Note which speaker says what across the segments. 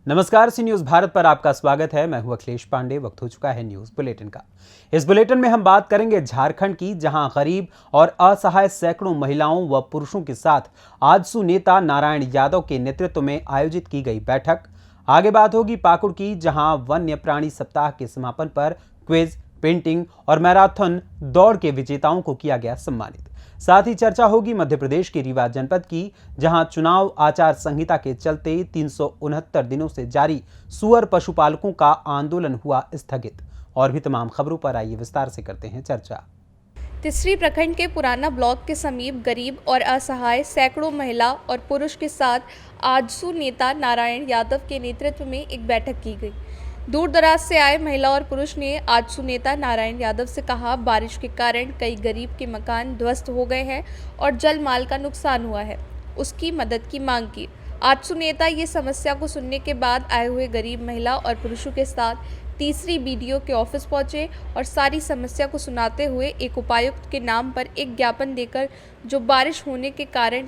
Speaker 1: नमस्कार, सी न्यूज भारत पर आपका स्वागत है। मैं हूं अखिलेश पांडे। वक्त हो चुका है न्यूज बुलेटिन का। इस बुलेटिन में हम बात करेंगे झारखंड की, जहां गरीब और असहाय सैकड़ों महिलाओं व पुरुषों के साथ आजसू नेता नारायण यादव के नेतृत्व में आयोजित की गई बैठक। आगे बात होगी पाकुड़ की, जहां वन्य प्राणी सप्ताह के समापन पर क्विज, पेंटिंग और मैराथन दौड़ के विजेताओं को किया गया सम्मानित। साथ ही चर्चा होगी मध्य प्रदेश के रीवा जनपद की, जहां चुनाव आचार संहिता के चलते 369 दिनों से जारी सुअर पशुपालकों का आंदोलन हुआ स्थगित। और भी तमाम खबरों पर आइए विस्तार से करते हैं चर्चा।
Speaker 2: तिसरी प्रखंड के पुराना ब्लॉक के समीप गरीब और असहाय सैकड़ों महिला और पुरुष के साथ आजसू नेता नारायण यादव के नेतृत्व में एक बैठक की गई। दूर दराज से आए महिला और पुरुष ने आजसू नेता नारायण यादव से कहा, बारिश के कारण कई गरीब के मकान ध्वस्त हो गए हैं और जल माल का नुकसान हुआ है, उसकी मदद की मांग की। आजसू नेता ये समस्या को सुनने के बाद आए हुए गरीब महिला और पुरुषों के साथ तीसरी बीडीओ के ऑफिस पहुंचे और सारी समस्या को सुनाते हुए एक उपायुक्त के नाम पर एक ज्ञापन देकर जो बारिश होने के कारण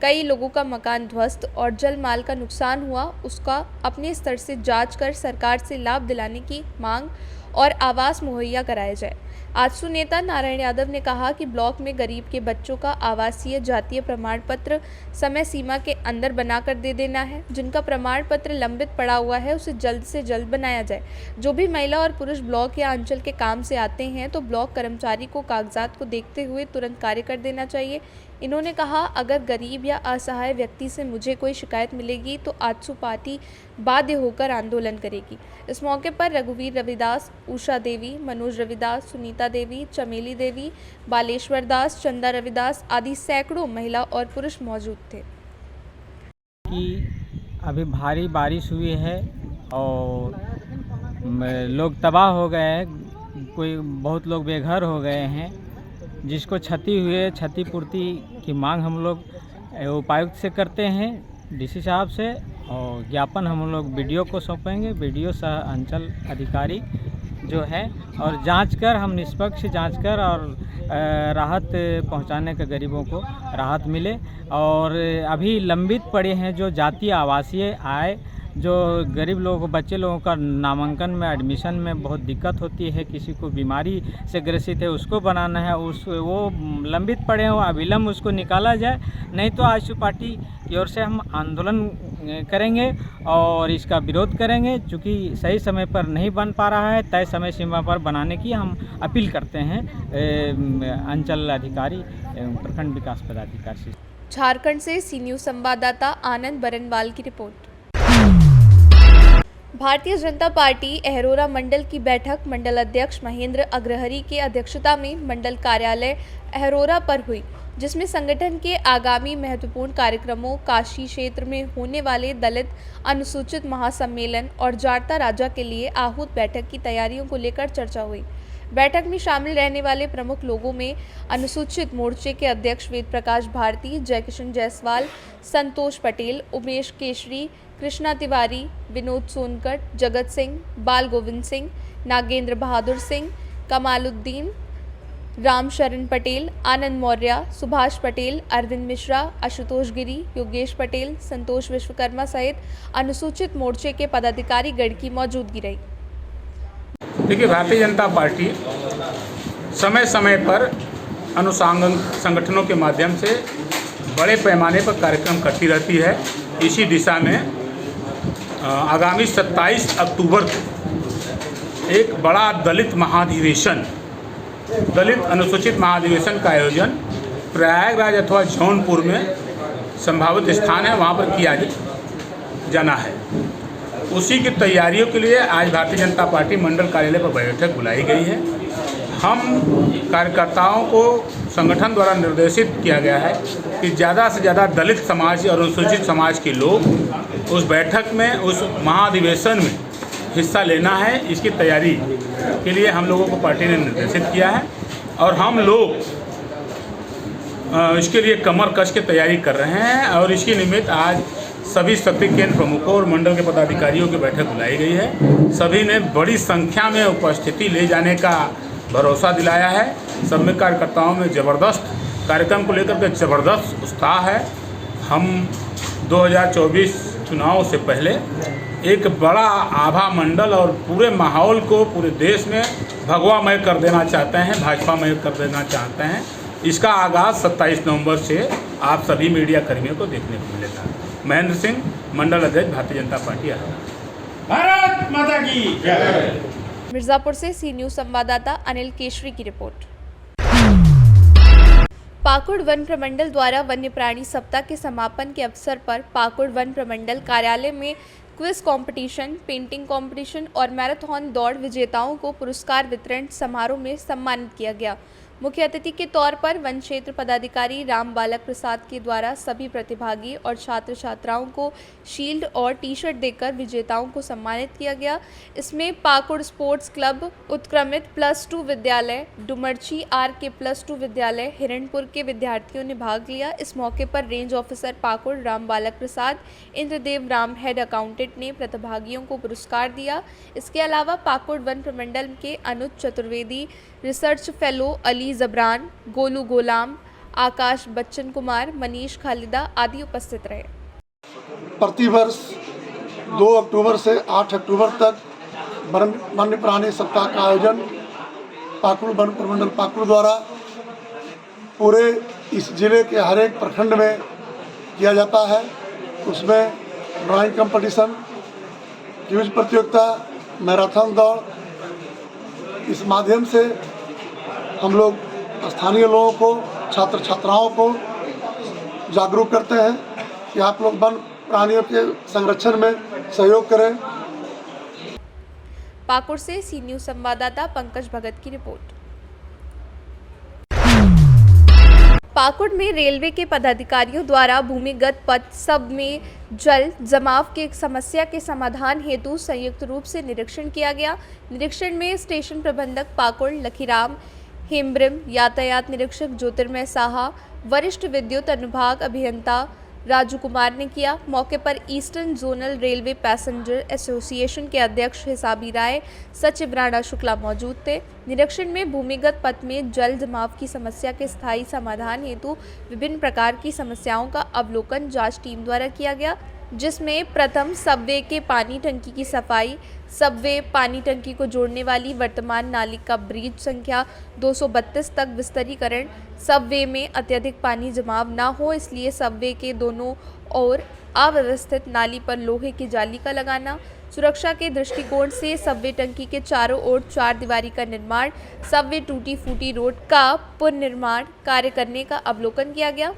Speaker 2: कई लोगों का मकान ध्वस्त और जल माल का नुकसान हुआ, उसका अपने स्तर से जांच कर सरकार से लाभ दिलाने की मांग और आवास मुहैया कराया जाए। आजसू नेता नारायण यादव ने कहा कि ब्लॉक में गरीब के बच्चों का आवासीय जातीय प्रमाण पत्र समय सीमा के अंदर बनाकर दे देना है। जिनका प्रमाण पत्र लंबित पड़ा हुआ है उसे जल्द से जल्द बनाया जाए। जो भी महिला और पुरुष ब्लॉक या अंचल के काम से आते हैं तो ब्लॉक कर्मचारी को कागजात को देखते हुए तुरंत कार्य कर देना चाहिए। इन्होंने कहा, अगर गरीब या असहाय व्यक्ति से मुझे कोई शिकायत मिलेगी तो आजसू पार्टी बाध्य होकर आंदोलन करेगी। इस मौके पर रघुवीर रविदास, उषा देवी, मनोज रविदास, सुनीता देवी, चमेली देवी, बालेश्वर दास, चंदा रविदास आदि सैकड़ों महिला और पुरुष मौजूद थे।
Speaker 3: कि अभी भारी बारिश हुई है और लोग तबाह हो गए हैं, कोई बहुत लोग बेघर हो गए हैं। जिसको क्षति हुई है, क्षतिपूर्ति की मांग हम लोग उपायुक्त से करते हैं, डीसी साहब से, और ज्ञापन हम लोग बीडीओ को सौंपेंगे, बीडीओ सह अंचल अधिकारी जो है, और जांच कर हम निष्पक्ष जांच कर और राहत पहुंचाने का गरीबों को राहत मिले। और अभी लंबित पड़े हैं जो जातीय आवासीय आय, जो गरीब लोगों को, बच्चे लोगों का नामांकन में, एडमिशन में बहुत दिक्कत होती है, किसी को बीमारी से ग्रसित है उसको बनाना है, वो लंबित पड़े हैं, अविलंब उसको निकाला जाए। नहीं तो आजसू पार्टी की ओर से हम आंदोलन करेंगे और इसका विरोध करेंगे। चूँकि सही समय पर नहीं बन पा रहा है, तय समय सीमा पर बनाने की हम अपील करते हैं अंचल अधिकारी एवं प्रखंड विकास पदाधिकारी से।
Speaker 2: झारखंड से सी न्यूज संवाददाता आनंद बरनवाल की रिपोर्ट। भारतीय जनता पार्टी अहरोरा मंडल की बैठक मंडल अध्यक्ष महेंद्र अग्रहरी के अध्यक्षता में मंडल कार्यालय अहरोरा पर हुई, जिसमें संगठन के आगामी महत्वपूर्ण कार्यक्रमों, काशी क्षेत्र में होने वाले दलित अनुसूचित महासम्मेलन और जारता राजा के लिए आहूत बैठक की तैयारियों को लेकर चर्चा हुई। बैठक में शामिल रहने वाले प्रमुख लोगों में अनुसूचित मोर्चे के अध्यक्ष वेद प्रकाश भारती, जयकिशन जायसवाल, संतोष पटेल, उमेश केशरी, कृष्णा तिवारी, विनोद सोनकर, जगत सिंह, बाल गोविंद सिंह, नागेंद्र बहादुर सिंह, कमालुद्दीन, रामशरण पटेल, आनंद मौर्य, सुभाष पटेल, अरविंद मिश्रा, आशुतोष गिरी, योगेश पटेल, संतोष विश्वकर्मा सहित अनुसूचित मोर्चे के पदाधिकारी गण की मौजूदगी रही।
Speaker 4: देखिए, भारतीय जनता पार्टी समय समय पर अनुषंगान संगठनों के माध्यम से बड़े पैमाने पर कार्यक्रम करती रहती है। इसी दिशा में आगामी 27 अक्टूबर को एक बड़ा दलित महाधिवेशन, दलित अनुसूचित महाधिवेशन का आयोजन प्रयागराज अथवा जौनपुर में संभावित स्थान है, वहाँ पर किया जाना है। उसी की तैयारियों के लिए आज भारतीय जनता पार्टी मंडल कार्यालय पर बैठक बुलाई गई है। हम कार्यकर्ताओं को संगठन द्वारा निर्देशित किया गया है कि ज़्यादा से ज़्यादा दलित समाज और अनुसूचित समाज के लोग उस बैठक में, उस महाधिवेशन में हिस्सा लेना है। इसकी तैयारी के लिए हम लोगों को पार्टी ने निर्देशित किया है और हम लोग इसके लिए कमर कस के तैयारी कर रहे हैं। और इसके निमित्त आज सभी शक्ति केंद्र प्रमुखों और मंडल के पदाधिकारियों की बैठक बुलाई गई है। सभी ने बड़ी संख्या में उपस्थिति ले जाने का भरोसा दिलाया है। सभी कार्यकर्ताओं में ज़बरदस्त कार्यक्रम को लेकर के ज़बरदस्त उत्साह है। हम 2024 चुनाव से पहले एक बड़ा आभा मंडल और पूरे माहौल को पूरे देश में भगवामय कर देना चाहते हैं, भाजपामय कर देना चाहते हैं। इसका आगाज़ 27 नवंबर से आप सभी मीडिया कर्मियों को देखने को मिलेगा। महेंद्र सिंह, मंडल अध्यक्ष, भारतीय जनता पार्टी।
Speaker 5: भारत माता की जय।
Speaker 2: मिर्जापुर से सी न्यूज संवाददाता अनिल केशरी की रिपोर्ट। पाकुड़ वन प्रमंडल द्वारा वन्य प्राणी सप्ताह के समापन के अवसर पर पाकुड़ वन प्रमंडल कार्यालय में क्विज कंपटीशन, पेंटिंग कंपटीशन और मैराथन दौड़ विजेताओं को पुरस्कार वितरण समारोह में सम्मानित किया गया। मुख्य अतिथि के तौर पर वन क्षेत्र पदाधिकारी राम बालक प्रसाद के द्वारा सभी प्रतिभागी और छात्र छात्राओं को शील्ड और टी शर्ट देकर विजेताओं को सम्मानित किया गया। इसमें पाकुड़ स्पोर्ट्स क्लब, उत्क्रमित +2 विद्यालय, डुमरची RK +2 विद्यालय, हिरणपुर के विद्यार्थियों ने भाग लिया। इस मौके पर रेंज ऑफिसर पाकुड़ राम बालक प्रसाद, इंद्रदेव राम हेड अकाउंटेंट ने प्रतिभागियों को पुरस्कार दिया। इसके अलावा पाकुड़ वन प्रमंडल के अनुज चतुर्वेदी, रिसर्च फेलो अली जबरान, गोलू गोलाम, आकाश बच्चन कुमार, मनीष खालिदा आदि उपस्थित रहे।
Speaker 6: प्रतिवर्ष 2 अक्टूबर से 8 अक्टूबर तक वन्य प्राणी सप्ताह का आयोजन पाकुड़ वन प्रमंडल पाकुड़ द्वारा पूरे इस जिले के हर एक प्रखंड में किया जाता है। उसमें ड्राइंग कंपटीशन, क्विज प्रतियोगिता, मैराथन दौड़, इस माध्यम से हम लोग स्थानीय लोगों को, छात्र छात्राओं को जागरूक करते हैं कि आप लोग वन प्राणियों के संरक्षण में सहयोग करें।
Speaker 2: पाकुड़ से सी न्यूज संवाददाता पंकज भगत की रिपोर्ट। पाकुड़ में रेलवे के पदाधिकारियों द्वारा भूमिगत पथ सब में जल जमाव की समस्या के समाधान हेतु संयुक्त रूप से निरीक्षण किया गया। निरीक्षण में स्टेशन प्रबंधक पाकुड़ लखीराम हेम्ब्रिम, यातायात निरीक्षक ज्योतिर्मय साहा, वरिष्ठ विद्युत अनुभाग अभियंता राजू कुमार ने किया। मौके पर eastern zonal railway passenger association के अध्यक्ष हिसाबी राय, सचिव राणा शुक्ला मौजूद थे। निरीक्षण में भूमिगत पथ में जल जमाव की समस्या के स्थायी समाधान हेतु विभिन्न प्रकार की समस्याओं का अवलोकन जांच टीम द्वारा किया गया, जिसमें प्रथम सबवे के पानी टंकी की सफाई, सबवे पानी टंकी को जोड़ने वाली वर्तमान नाली का ब्रिज संख्या 232 तक विस्तारीकरण, सबवे में अत्यधिक पानी जमाव न हो इसलिए सबवे के दोनों ओर अव्यवस्थित नाली पर लोहे की जाली का लगाना, सुरक्षा के दृष्टिकोण से सबवे टंकी के चारों ओर 4 दीवारी का निर्माण, सबवे टूटी फूटी रोड का पुनर्निर्माण कार्य करने का अवलोकन किया गया।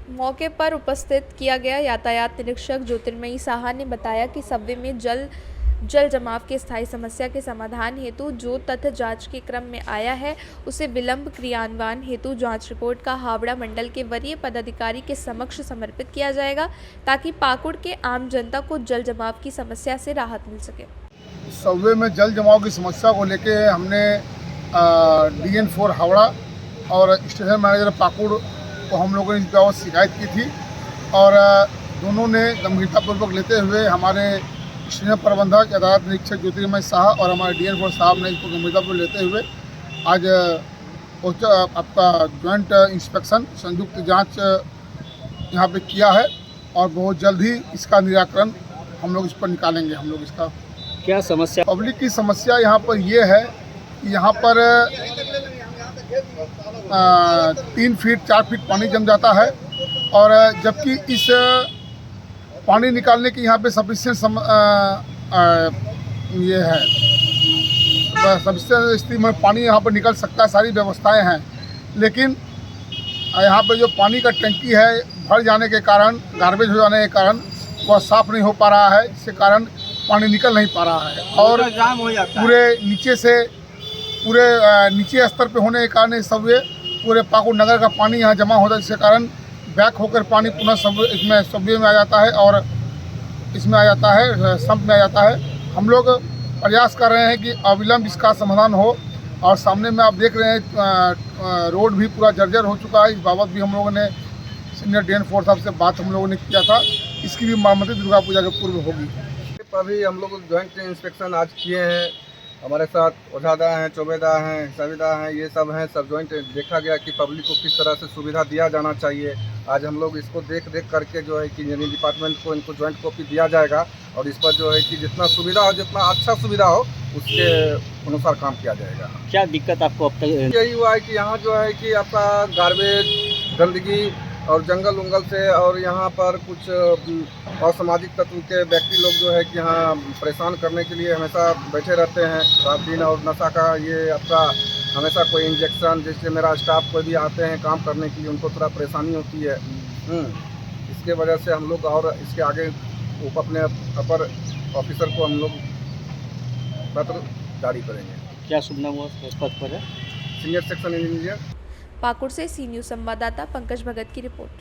Speaker 2: मौके पर उपस्थित किया गया यातायात निरीक्षक ज्योतिर्मयी साहा ने बताया कि सबवे में जल जमाव के स्थायी समस्या के समाधान हेतु जो तथ्य जांच के क्रम में आया है उसे विलंब क्रियान्वयन हेतु जांच रिपोर्ट का हावड़ा मंडल के वरीय पदाधिकारी के समक्ष समर्पित किया जाएगा ताकि पाकुड़ के आम जनता को जल जमाव की समस्या से राहत मिल सके।
Speaker 7: सबवे में जल जमाव की समस्या को लेके हमने DN4 हावड़ा और स्टेशन मैनेजर पाकुड़ को हम लोगों ने इस बाबत शिकायत की थी और दोनों ने गंभीरतापूर्वक लेते हुए हमारे स्टेशन प्रबंधक यातायात निरीक्षक ज्योतिर्मय साहा और हमारे DN4 साहब ने इसको गंभीरतापूर्वक लेते हुए आज आपका ज्वाइंट इंस्पेक्शन संयुक्त जांच यहाँ पे किया है और बहुत जल्द ही इसका निराकरण हम लोग इस पर निकालेंगे। हम लोग इसका
Speaker 5: क्या समस्या?
Speaker 7: पब्लिक की समस्या यहाँ पर ये है कि यहाँ पर 3 फीट 4 फीट पानी जम जाता है और जबकि इस पानी निकालने की यहाँ पे सफिशिएंट ये है सफिशिएंट स्थिति में पानी यहाँ पर निकल सकता है, सारी व्यवस्थाएं हैं, लेकिन यहाँ पे जो पानी का टंकी है भर जाने के कारण, गार्बेज हो जाने के कारण वह साफ़ नहीं हो पा रहा है, इसके कारण पानी निकल नहीं पा रहा है और पूरे नीचे से पूरे नीचे स्तर पे होने के कारण सबवे पूरे पाकुड़ नगर का पानी यहाँ जमा होता है, जिसके कारण बैक होकर पानी पुनः सबवे में आ जाता है और इसमें आ जाता है, सम्प में आ जाता है। हम लोग प्रयास कर रहे हैं कि अविलंब इसका समाधान हो और सामने में आप देख रहे हैं रोड भी पूरा जर्जर हो चुका है। इस बाबत भी हम लोगों ने सीनियर DN4 साहब से बात हम लोगों ने किया था, इसकी भी मरम्मत दुर्गा पूजा के पूर्व होगी।
Speaker 8: अभी हम लोग ज्वाइंट इंस्पेक्शन आज किए हैं, हमारे साथ ओझादा हैं, चौबेदा हैं, हिसाबीदा हैं, ये सब हैं, सब ज्वाइंट देखा गया कि पब्लिक को किस तरह से सुविधा दिया जाना चाहिए। आज हम लोग इसको देख करके जो है कि इंजीनियरिंग डिपार्टमेंट को इनको जॉइंट कॉपी दिया जाएगा और इस पर जो है कि जितना सुविधा हो, जितना अच्छा सुविधा हो, उसके अनुसार काम किया जाएगा।
Speaker 5: क्या दिक्कत आपको अब तक?
Speaker 8: यही हुआ है कि यहाँ जो है कि आपका गार्बेज, गंदगी और जंगल उंगल से और यहाँ पर कुछ असामाजिक तत्व के व्यक्ति लोग जो है कि यहाँ परेशान करने के लिए हमेशा बैठे रहते हैं रात दिन। और नशा का ये आपका हमेशा कोई इंजेक्शन, जैसे मेरा स्टाफ कोई भी आते हैं काम करने के लिए, उनको थोड़ा परेशानी होती है। इसके वजह से हम लोग और इसके आगे अपने अपर ऑफिसर को हम लोग पत्र जारी करेंगे।
Speaker 5: क्या शुभ नाम हुआ इस पद पर है?
Speaker 8: Senior section engineer.
Speaker 2: पाकुड़ से सी न्यूज़ संवाददाता पंकज भगत की रिपोर्ट।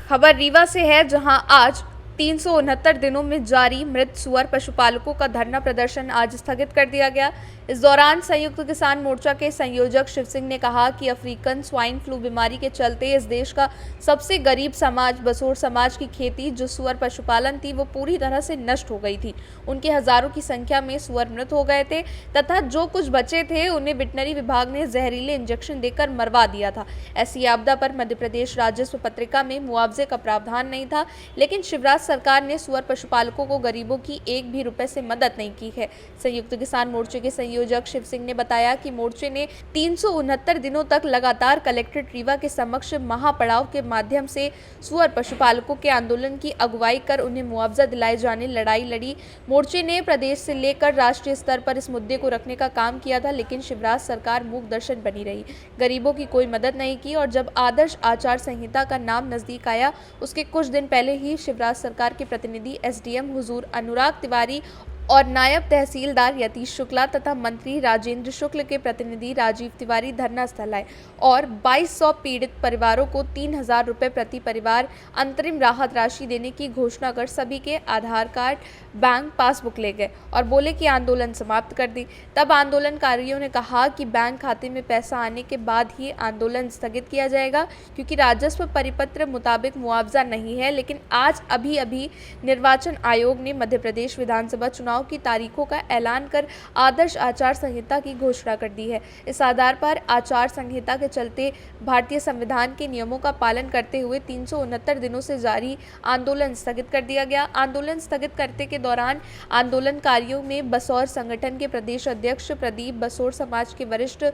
Speaker 2: खबर रीवा से है, जहां आज 369 दिनों में जारी मृत सुअर पशुपालकों का धरना प्रदर्शन आज स्थगित कर दिया गया। इस दौरान संयुक्त किसान मोर्चा के संयोजक शिव सिंह ने कहा कि अफ्रीकन स्वाइन फ्लू बीमारी के चलते इस देश का सबसे गरीब समाज बसोर समाज की खेती जो सुअर पशुपालन थी वो पूरी तरह से नष्ट हो गई थी। उनके हजारों की संख्या में सुअर मृत हो गए थे तथा जो कुछ बचे थे उन्हें वेटनरी विभाग ने जहरीले इंजेक्शन देकर मरवा दिया था। ऐसी आपदा पर मध्य प्रदेश राजस्व पत्रिका में मुआवजे का प्रावधान नहीं था, लेकिन शिवराज सरकार ने सुअर पशुपालकों को गरीबों की एक भी रुपए से मदद नहीं की है। संयुक्त किसान मोर्चे के संयोजक शिव सिंह ने बताया कि मोर्चे ने 369 दिनों तक लगातार कलेक्ट्रेट रीवा के समक्ष महापड़ाव के माध्यम से सुअर पशुपालकों के आंदोलन की अगुवाई कर उन्हें मुआवजा दिलाए जाने लड़ाई लड़ी। मोर्चे ने प्रदेश से लेकर राष्ट्रीय स्तर पर इस मुद्दे को रखने का काम किया था, लेकिन शिवराज सरकार मूक दर्शन बनी रही, गरीबों की कोई मदद नहीं की। और जब आदर्श आचार संहिता का नाम नजदीक आया, उसके कुछ दिन पहले ही शिवराज सरकार के प्रतिनिधि एसडीएम हुजूर अनुराग तिवारी और नायब तहसीलदार यतीश शुक्ला तथा मंत्री राजेंद्र शुक्ल के प्रतिनिधि राजीव तिवारी धरना स्थल आए और 2200 पीड़ित परिवारों को 3000 रुपये प्रति परिवार अंतरिम राहत राशि देने की घोषणा कर सभी के आधार कार्ड, बैंक पासबुक ले गए और बोले कि आंदोलन समाप्त कर दी। तब आंदोलनकारियों ने कहा कि बैंक खाते में पैसा आने के बाद ही आंदोलन स्थगित किया जाएगा, क्योंकि राजस्व परिपत्र मुताबिक मुआवजा नहीं है। लेकिन आज अभी निर्वाचन आयोग ने मध्य प्रदेश विधानसभा चुनाव की तारीखों का ऐलान कर आदर्श आचार संहिता की घोषणा कर दी है। इस आधार पर आचार संहिता के चलते भारतीय संविधान के नियमों का पालन करते हुए 369 दिनों से जारी आंदोलन स्थगित कर दिया गया। आंदोलन स्थगित करने के दौरान आंदोलनकारियों में बसौर संगठन के प्रदेश अध्यक्ष प्रदीप बसोर, समाज के वरिष्ठ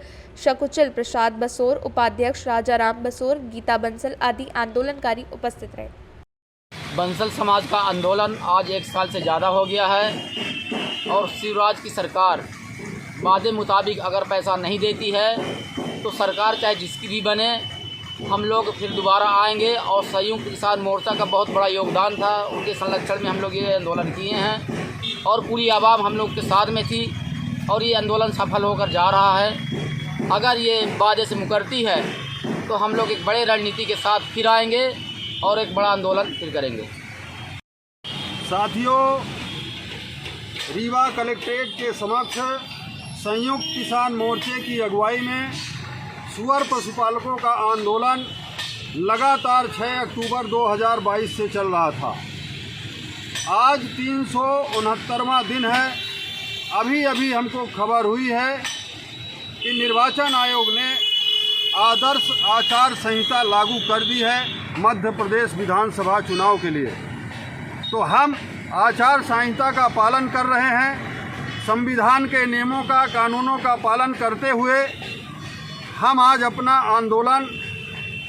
Speaker 2: शकुचल प्रसाद बसोर, उपाध्यक्ष राजाराम बसोर, गीता बंसल आदि आंदोलनकारी उपस्थित रहे।
Speaker 9: बंसल समाज का आंदोलन आज 1 साल से ज़्यादा हो गया है और शिवराज की सरकार वादे मुताबिक अगर पैसा नहीं देती है तो सरकार चाहे जिसकी भी बने, हम लोग फिर दोबारा आएंगे। और संयुक्त किसान मोर्चा का बहुत बड़ा योगदान था, उनके संरक्षण में हम लोग ये आंदोलन किए हैं और पूरी आवाम हम लोग के साथ में थी और ये आंदोलन सफल होकर जा रहा है। अगर ये वादे से मुकरती है तो हम लोग एक बड़े रणनीति के साथ फिर आएंगे और एक बड़ा आंदोलन फिर करेंगे।
Speaker 10: साथियों, रीवा कलेक्ट्रेट के समक्ष संयुक्त किसान मोर्चे की अगुवाई में सुअर पशुपालकों का आंदोलन लगातार 6 अक्टूबर 2022 से चल रहा था। आज 369वां दिन है। अभी हमको खबर हुई है कि निर्वाचन आयोग ने आदर्श आचार संहिता लागू कर दी है मध्य प्रदेश विधानसभा चुनाव के लिए। तो हम आचार संहिता का पालन कर रहे हैं, संविधान के नियमों का, कानूनों का पालन करते हुए हम आज अपना आंदोलन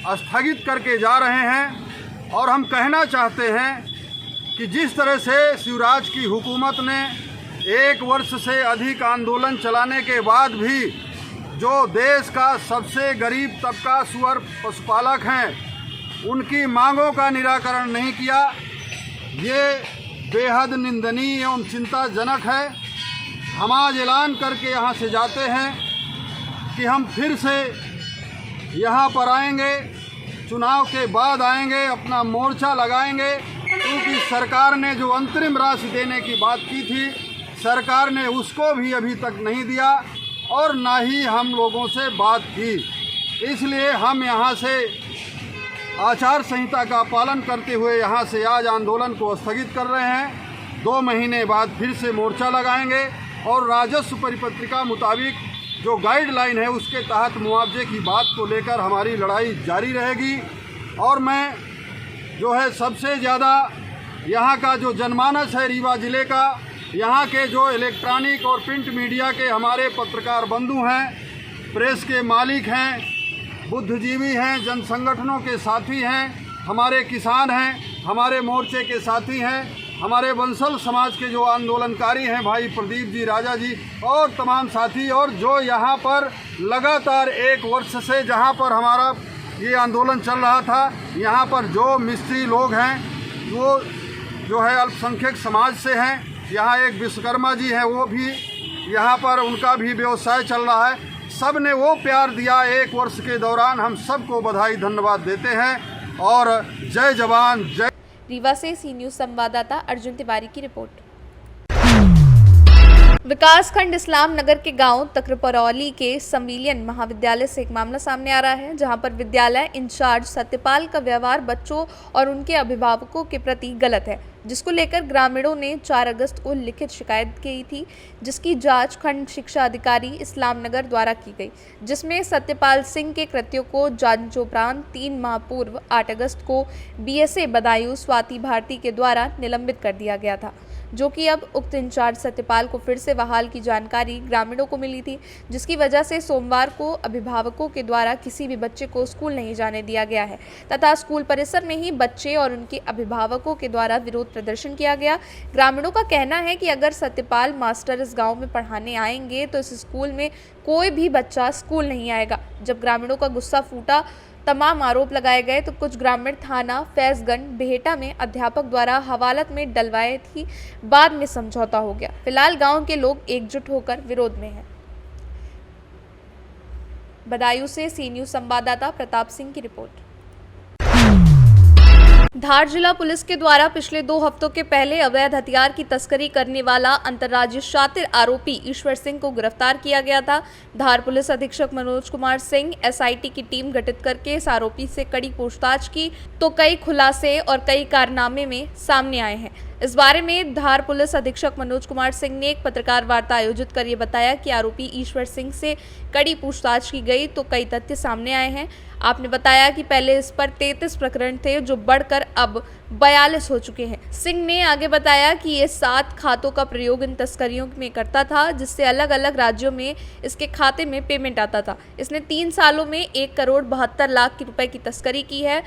Speaker 10: स्थगित करके जा रहे हैं। और हम कहना चाहते हैं कि जिस तरह से शिवराज की हुकूमत ने 1 वर्ष से अधिक आंदोलन चलाने के बाद भी जो देश का सबसे गरीब तबका सुअर पशुपालक हैं, उनकी मांगों का निराकरण नहीं किया, ये बेहद निंदनीय एवं चिंताजनक है। हम आज ऐलान करके यहाँ से जाते हैं कि हम फिर से यहाँ पर आएंगे, चुनाव के बाद आएंगे, अपना मोर्चा लगाएंगे, क्योंकि सरकार ने जो अंतरिम राशि देने की बात की थी, सरकार ने उसको भी अभी तक नहीं दिया और ना ही हम लोगों से बात की। इसलिए हम यहाँ से आचार संहिता का पालन करते हुए यहाँ से आज आंदोलन को स्थगित कर रहे हैं। 2 महीने बाद फिर से मोर्चा लगाएंगे और राजस्व परिपत्रिका मुताबिक जो गाइडलाइन है उसके तहत मुआवजे की बात को लेकर हमारी लड़ाई जारी रहेगी। और मैं जो है सबसे ज़्यादा यहाँ का जो जनमानस है रीवा ज़िले का, यहाँ के जो इलेक्ट्रॉनिक और प्रिंट मीडिया के हमारे पत्रकार बंधु हैं, प्रेस के मालिक हैं, बुद्धिजीवी हैं, जन संगठनों के साथी हैं, हमारे किसान हैं, हमारे मोर्चे के साथी हैं, हमारे बंसल समाज के जो आंदोलनकारी हैं भाई प्रदीप जी, राजा जी और तमाम साथी, और जो यहाँ पर लगातार 1 वर्ष से जहाँ पर हमारा ये आंदोलन चल रहा था, यहाँ पर जो मिस्त्री लोग हैं वो जो है अल्पसंख्यक समाज से हैं। यहाँ एक विश्वकर्मा जी हैं, वो भी यहाँ पर उनका भी व्यवसाय चल रहा है। सब ने वो प्यार दिया 1 वर्ष के दौरान। हम सबको बधाई धन्यवाद देते हैं और जय जवान जय।
Speaker 2: रीवा से सी न्यूज़ संवाददाता अर्जुन तिवारी की रिपोर्ट। विकासखंड इस्लाम नगर के गांव तकरपरौली के संविलियन महाविद्यालय से एक मामला सामने आ रहा है, जहां पर विद्यालय इंचार्ज सत्यपाल का व्यवहार बच्चों और उनके अभिभावकों के प्रति गलत है, जिसको लेकर ग्रामीणों ने 4 अगस्त को लिखित शिकायत की थी, जिसकी जांच खंड शिक्षा अधिकारी इस्लाम नगर द्वारा की गई, जिसमें सत्यपाल सिंह के कृत्यों को जांचोपरांत 3 माह पूर्व 8 अगस्त को BSA बदायूं स्वाति भारती के द्वारा निलंबित कर दिया गया था, जो कि अब उक्त इंचार्ज सत्यपाल को फिर से बहाल की जानकारी ग्रामीणों को मिली थी, जिसकी वजह से सोमवार को अभिभावकों के द्वारा किसी भी बच्चे को स्कूल नहीं जाने दिया गया है तथा स्कूल परिसर में ही बच्चे और उनके अभिभावकों के द्वारा विरोध प्रदर्शन किया गया। ग्रामीणों का कहना है कि अगर सत्यपाल मास्टर इस गांव में पढ़ाने आएंगे तो इस स्कूल में कोई भी बच्चा स्कूल नहीं आएगा। जब ग्रामीणों का गुस्सा फूटा, तमाम आरोप लगाए गए तो कुछ ग्रामीण थाना फैजगंज बेहटा में अध्यापक द्वारा हवालत में डलवाए थी। बाद में समझौता हो गया। फिलहाल गांव के लोग एकजुट होकर विरोध में हैं। बदायूं से सी न्यूज़ संवाददाता प्रताप सिंह की रिपोर्ट। धार जिला पुलिस के द्वारा पिछले 2 हफ्तों के पहले अवैध हथियार की तस्करी करने वाला अंतर्राज्यीय शातिर आरोपी ईश्वर सिंह को गिरफ्तार किया गया था। धार पुलिस अधीक्षक मनोज कुमार सिंह SIT की टीम गठित करके इस आरोपी से कड़ी पूछताछ की तो कई खुलासे और कई कारनामे में सामने आए हैं। इस बारे में धार पुलिस अधीक्षक मनोज कुमार सिंह ने एक पत्रकार वार्ता आयोजित कर ये बताया कि आरोपी ईश्वर सिंह से कड़ी पूछताछ की गई तो कई तथ्य सामने आए हैं। आपने बताया कि पहले इस पर 33 प्रकरण थे, जो बढ़कर अब 42 हो चुके हैं। सिंह ने आगे बताया कि ये 7 खातों का प्रयोग इन तस्करियों में करता था, जिससे अलग अलग राज्यों में इसके खाते में पेमेंट आता था। इसने 3 सालों में 1 करोड़ 72 लाख रुपए की तस्करी की है।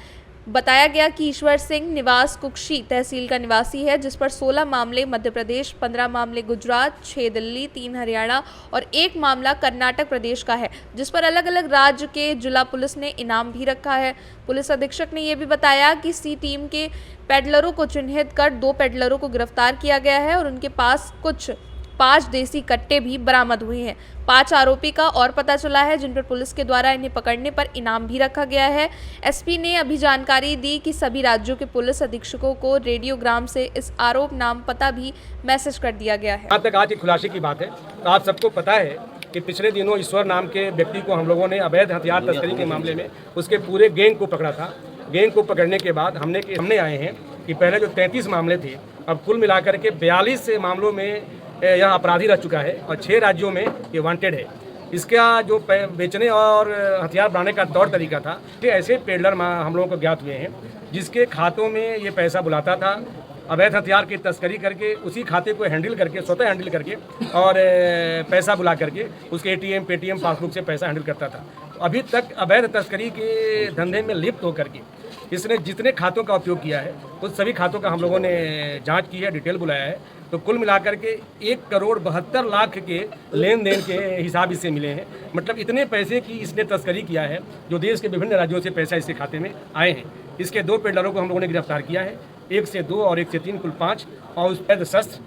Speaker 2: बताया गया कि ईश्वर सिंह निवास कुक्षी तहसील का निवासी है, जिस पर 16 मामले मध्य प्रदेश, 15 मामले गुजरात, 6 दिल्ली, 3 हरियाणा और 1 मामला कर्नाटक प्रदेश का है, जिस पर अलग अलग राज्य के जिला पुलिस ने इनाम भी रखा है। पुलिस अधीक्षक ने यह भी बताया कि सी टीम के पेडलरों को चिन्हित कर 2 पेडलरों को गिरफ्तार किया गया है और उनके पास कुछ 5 देसी कट्टे भी बरामद हुए हैं। 5 आरोपी का और पता चला है, जिन पर पुलिस के द्वारा इन्हें पकड़ने पर इनाम भी रखा गया है। SP ने अभी जानकारी दी कि सभी राज्यों के पुलिस अधीक्षकों को रेडियोग्राम से इस आरोप नाम पता भी मैसेज कर दिया गया है।
Speaker 11: यहाँ तक आज की खुलासे की बात है तो आप सबको पता है कि पिछले दिनों ईश्वर नाम के व्यक्ति को हम लोगों ने अवैध हथियार तस्करी के मामले में उसके पूरे गैंग को पकड़ा था। गैंग को पकड़ने के बाद हमने आए हैं कि पहले जो 33 मामले थे, अब कुल मिलाकर के 42 मामलों में यह अपराधी रह चुका है और 6 राज्यों में ये वांटेड है। इसका जो बेचने और हथियार बनाने का तौर तरीका था, ऐसे पेडलर हम लोगों को ज्ञात हुए हैं जिसके खातों में ये पैसा बुलाता था, अवैध हथियार की तस्करी करके उसी खाते को हैंडल करके, स्वतः हैंडल करके और पैसा बुला करके उसके ATM, पेटीएम, पासबुक से पैसा हैंडल करता था। अभी तक अवैध तस्करी के धंधे में लिप्त होकर के इसने जितने खातों का उपयोग किया है उस सभी खातों का हम लोगों ने जांच की है, डिटेल बुलाया है, तो कुल मिलाकर के 1 करोड़ 72 लाख के लेन देन के हिसाब इससे मिले हैं। मतलब इतने पैसे की इसने तस्करी किया है जो देश के विभिन्न राज्यों से पैसा इसके खाते में आए हैं। इसके 2 पेडलरों को हम लोगों ने गिरफ्तार किया है, 1 से 2 और 1 से 3, कुल 5, और उस पर शस्त्र,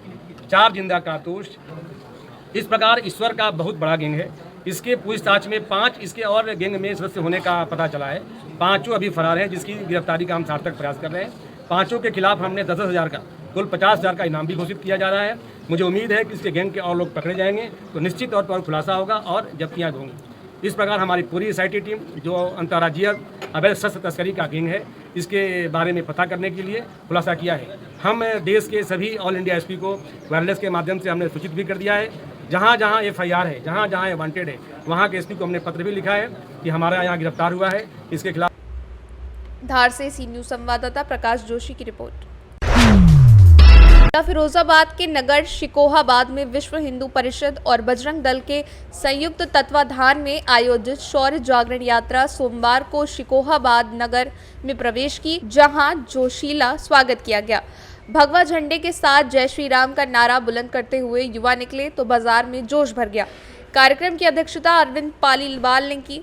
Speaker 11: 4 जिंदा कारतूस। इस प्रकार ईश्वर का बहुत बड़ा गैंग है। इसके पूछताछ में 5 इसके और गैंग में सदस्य होने का पता चला है। 5 अभी फरार हैं, जिसकी गिरफ्तारी का हम सार्थक प्रयास कर रहे हैं। 5 के खिलाफ हमने 10-10 हज़ार का, कुल 50,000 का इनाम भी घोषित किया जा रहा है। मुझे उम्मीद है कि इसके गैंग के और लोग पकड़े जाएंगे तो निश्चित तौर पर खुलासा होगा और जब्तियाँ होंगी। इस प्रकार हमारी पूरी SIT टीम जो अंतर्राज्यीय अवैध शस्त्र तस्करी का गैंग है, इसके बारे में पता करने के लिए खुलासा किया है। हम देश के सभी ऑल इंडिया SP को वायरलेस के माध्यम से हमने सूचित भी कर दिया है। जहाँ जहाँ FIR है, जहाँ जहाँ ये वांटेड है, वहाँ के SP को हमने पत्र भी लिखा है कि हमारा यहाँ गिरफ्तार हुआ है, इसके खिलाफ।
Speaker 2: धार से सी न्यूज़ संवाददाता प्रकाश जोशी की रिपोर्ट। फिरोजाबाद के नगर शिकोहाबाद में विश्व हिंदू परिषद और बजरंग दल के संयुक्त तत्वाधान में आयोजित शौर्य जागरण यात्रा सोमवार को शिकोहाबाद नगर में प्रवेश की, जहां जोशीला स्वागत किया गया। भगवा झंडे के साथ जय श्री राम का नारा बुलंद करते हुए युवा निकले तो बाजार में जोश भर गया। कार्यक्रम की अध्यक्षता अरविंद पालीवाल ने की।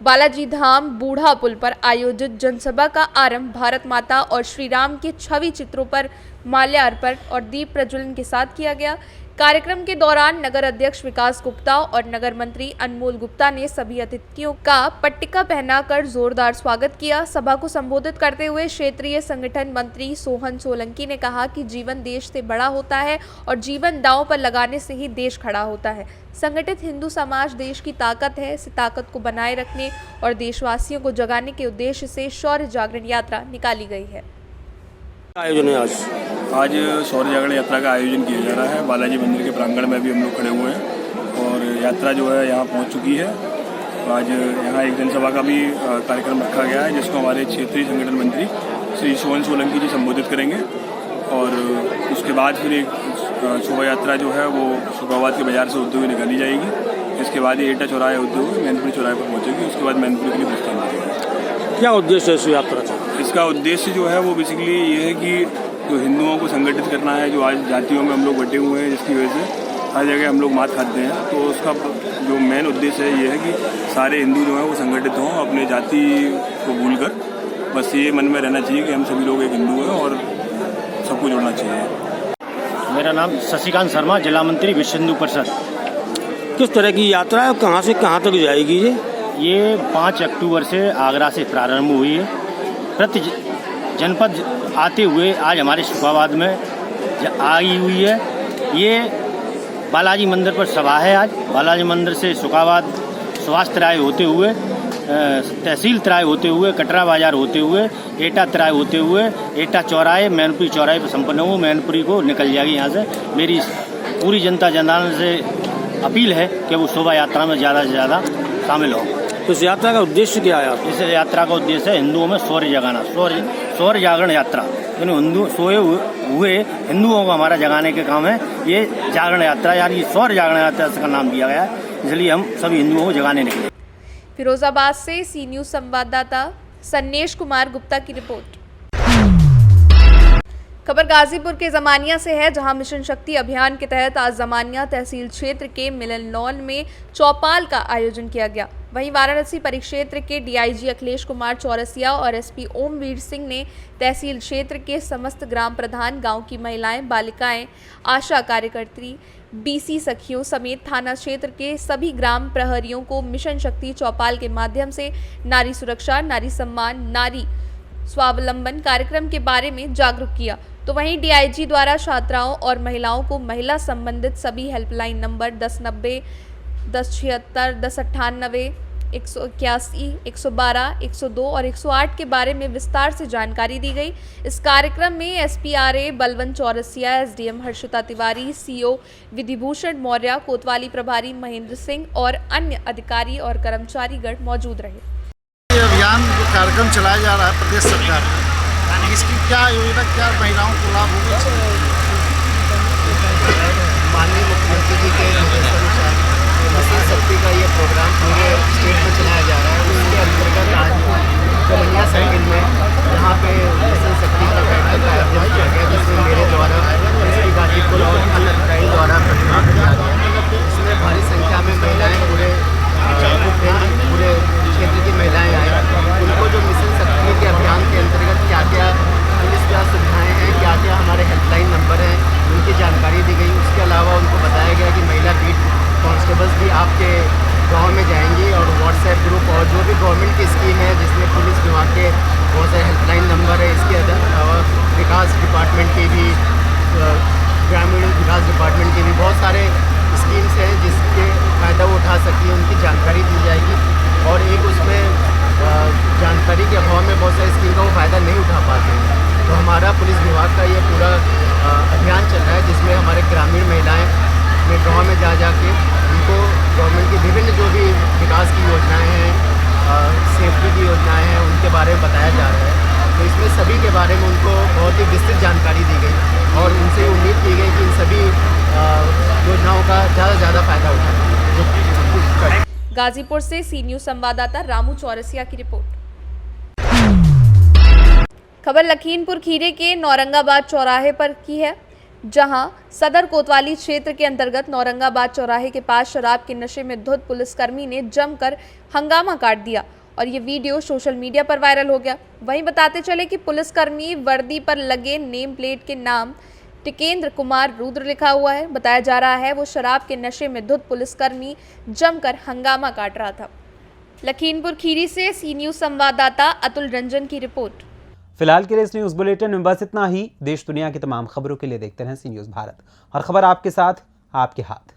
Speaker 2: बालाजी धाम बूढ़ा पुल पर आयोजित जनसभा का आरंभ भारत माता और श्री राम के छवि चित्रों पर माल्यार्पण और दीप प्रज्वलन के साथ किया गया। कार्यक्रम के दौरान नगर अध्यक्ष विकास गुप्ता और नगर मंत्री अनमोल गुप्ता ने सभी अतिथियों का पट्टिका पहनाकर जोरदार स्वागत किया। सभा को संबोधित करते हुए क्षेत्रीय संगठन मंत्री सोहन सोलंकी ने कहा कि जीवन देश से बड़ा होता है और जीवन दांव पर लगाने से ही देश खड़ा होता है। संगठित हिंदू समाज देश की ताकत है। इस ताकत को बनाए रखने और देशवासियों को जगाने के उद्देश्य से शौर्य जागरण यात्रा निकाली गई है।
Speaker 12: आयोजन है आज शौर्य जागरण यात्रा का आयोजन किया जा रहा है। बालाजी मंदिर के प्रांगण में भी हम लोग खड़े हुए हैं और यात्रा जो है यहाँ पहुँच चुकी है। आज यहाँ एक जनसभा का भी कार्यक्रम रखा गया है, जिसको हमारे क्षेत्रीय संगठन मंत्री श्री सोहन सोलंकी जी संबोधित करेंगे और उसके बाद फिर एक शोभा यात्रा जो है वो शिकोहाबाद के बाजार से होते हुए निकाली जाएगी। इसके बाद ये एटा चौराहे होते हुए मैनपुरी चौराहे पर पहुँचेगी। उसके बाद मैनपुरी के लिए प्रस्थान करेगी।
Speaker 5: क्या उद्देश्य है इस यात्रा का?
Speaker 12: इसका उद्देश्य जो है वो बेसिकली ये है कि जो हिंदुओं को संगठित करना है, जो आज जातियों में हम लोग बटे हुए हैं, जिसकी वजह से हर जगह हम लोग मात खाते हैं, तो उसका जो मेन उद्देश्य है ये है कि सारे हिंदू जो हैं वो संगठित हों, अपने जाति को भूलकर। बस ये मन में रहना चाहिए कि हम सभी लोग एक हिंदू हैं और सबको जोड़ना चाहिए।
Speaker 5: मेरा नाम शशिकांत शर्मा, जिला मंत्री विश्व हिंदू परिषद। किस तरह की यात्रा है और कहाँ से कहाँ तक जाएगी ये? 5 अक्टूबर से आगरा से प्रारंभ हुई है। प्रति जनपद आते हुए आज हमारे शिकोहाबाद में आई हुई है। ये बालाजी मंदिर पर सभा है। आज बालाजी मंदिर से शिकोहाबाद स्वास्थ्य तराई होते हुए, तहसील तराई होते हुए, कटरा बाजार होते हुए, एटा तराई होते हुए, एटा चौराहे, मैनपुरी चौराहे पर संपन्न हो मैनपुरी को निकल जाएगी। यहाँ से मेरी पूरी जनता जनार्दन से अपील है कि वो शोभा यात्रा में ज़्यादा से ज़्यादा शामिल हो। तो इस यात्रा का उद्देश्य क्या है?
Speaker 12: इस यात्रा का उद्देश्य है हिंदुओं में शौर्य जगाना, शौर्य जागरण यात्रा। यानी हिंदू सोए हुए हिंदुओं को हमारा जगाने के काम है ये जागरण यात्रा, यानी शौर्य जागरण यात्रा का नाम दिया गया है। इसलिए हम सभी हिंदुओं को जगाने निकले।
Speaker 2: फिरोजाबाद से सी न्यूज़ संवाददाता सन्नेश कुमार गुप्ता की रिपोर्ट। खबर गाजीपुर के जमानिया से है, जहां मिशन शक्ति अभियान के तहत आज जमानिया तहसील क्षेत्र के मिलनलौन में चौपाल का आयोजन किया गया। वहीं वाराणसी परिक्षेत्र के DIG अखिलेश कुमार चौरसिया और SP ओमवीर सिंह ने तहसील क्षेत्र के समस्त ग्राम प्रधान, गांव की महिलाएं, बालिकाएं, आशा कार्यकर्त्री, BC सखियों समेत थाना क्षेत्र के सभी ग्राम प्रहरियों को मिशन शक्ति चौपाल के माध्यम से नारी सुरक्षा, नारी सम्मान, नारी स्वावलंबन कार्यक्रम के बारे में जागरूक किया। तो वहीं DIG द्वारा छात्राओं और महिलाओं को महिला संबंधित सभी हेल्पलाइन नंबर 1090, 1076, 1098, 181, 112, 102 और 108 के बारे में विस्तार से जानकारी दी गई। इस कार्यक्रम में SPRA Balwant Chaurasia, SDM Harshita Tiwari, CO विधिभूषण Maurya, कोतवाली प्रभारी महेंद्र सिंह और अन्य अधिकारी और कर्मचारीगण मौजूद रहे।
Speaker 13: ये अभियान जो कार्यक्रम चलाया जा रहा है प्रदेश सरकार में, इसकी क्या योजना, क्या महिलाओं को लाभ होगा?
Speaker 14: माननीय मुख्यमंत्री जी के निर्देशानुसार मिशन शक्ति का ये प्रोग्राम पूरे स्टेट में चलाया जा रहा है। उसके अंतर्गत आज कमनिया सर्किल में यहाँ पे मिशन शक्ति का कार्यक्रम का आयोजन किया गया, जिसमें मेरे द्वारा SP गाजीपुर और अन्य अधिकारी द्वारा प्रतिभाग किया गया। इसमें भारी संख्या में महिलाएँ पूरे क्षेत्र की महिलाएँ आई। उनको जो मिशन शक्ति के अभियान के अंतर्गत क्या क्या पुलिस क्या सुविधाएँ हैं, क्या क्या हमारे हेल्पलाइन नंबर हैं, उनकी जानकारी दी गई। उसके अलावा उनको बताया गया कि महिला बीट कांस्टेबल्स भी आपके गांव में जाएंगी और व्हाट्सएप ग्रुप और जो भी गवर्नमेंट की स्कीम है जिसमें पुलिस विभाग के बहुत सारे हेल्पलाइन नंबर है, इसके अलावा विकास डिपार्टमेंट की भी, ग्रामीण विकास डिपार्टमेंट की भी बहुत सारे स्कीम्स हैं जिसके फ़ायदा वो उठा सकती है, उनकी जानकारी दी जाएगी। और एक उसमें जानकारी के अभाव में बहुत सारी स्कीम का वो फ़ायदा नहीं उठा पाते हैं। तो हमारा पुलिस विभाग का ये पूरा अभियान चल रहा है, जिसमें हमारे ग्रामीण महिलाएं अपने गांव में जा के उनको गवर्नमेंट की विभिन्न जो भी विकास की योजनाएं हैं, सेफ्टी की योजनाएं हैं, उनके बारे में बताया जा रहा है। तो इसमें सभी के बारे में उनको बहुत ही विस्तृत जानकारी दी गई और उनसे उम्मीद की गई कि इन सभी योजनाओं का ज़्यादा से ज़्यादा फायदा उठाएं।
Speaker 2: गाजीपुर से सी न्यूज़ संवाददाता रामू चौरसिया की रिपोर्ट। खबर लखीमपुर खीरी के नौरंगाबाद चौराहे पर की है, जहां सदर कोतवाली क्षेत्र के अंतर्गत नौरंगाबाद चौराहे के पास शराब के नशे में धुत पुलिसकर्मी ने जमकर हंगामा काट दिया और ये वीडियो सोशल मीडिया पर वायरल हो गया। वहीं बताते चले कि पुलिसकर्मी वर्दी पर लगे नेम प्लेट के नाम टिकेंद्र कुमार रुद्र लिखा हुआ है। बताया जा रहा है वो शराब के नशे में धुत पुलिसकर्मी जमकर हंगामा काट रहा था। लखीमपुर खीरी से सी न्यूज़ संवाददाता अतुल रंजन की रिपोर्ट।
Speaker 1: फिलहाल के लिए इस न्यूज़ बुलेटिन में बस इतना ही। देश दुनिया की तमाम खबरों के लिए देखते रहें सी न्यूज़ भारत, और खबर आपके साथ, आपके हाथ।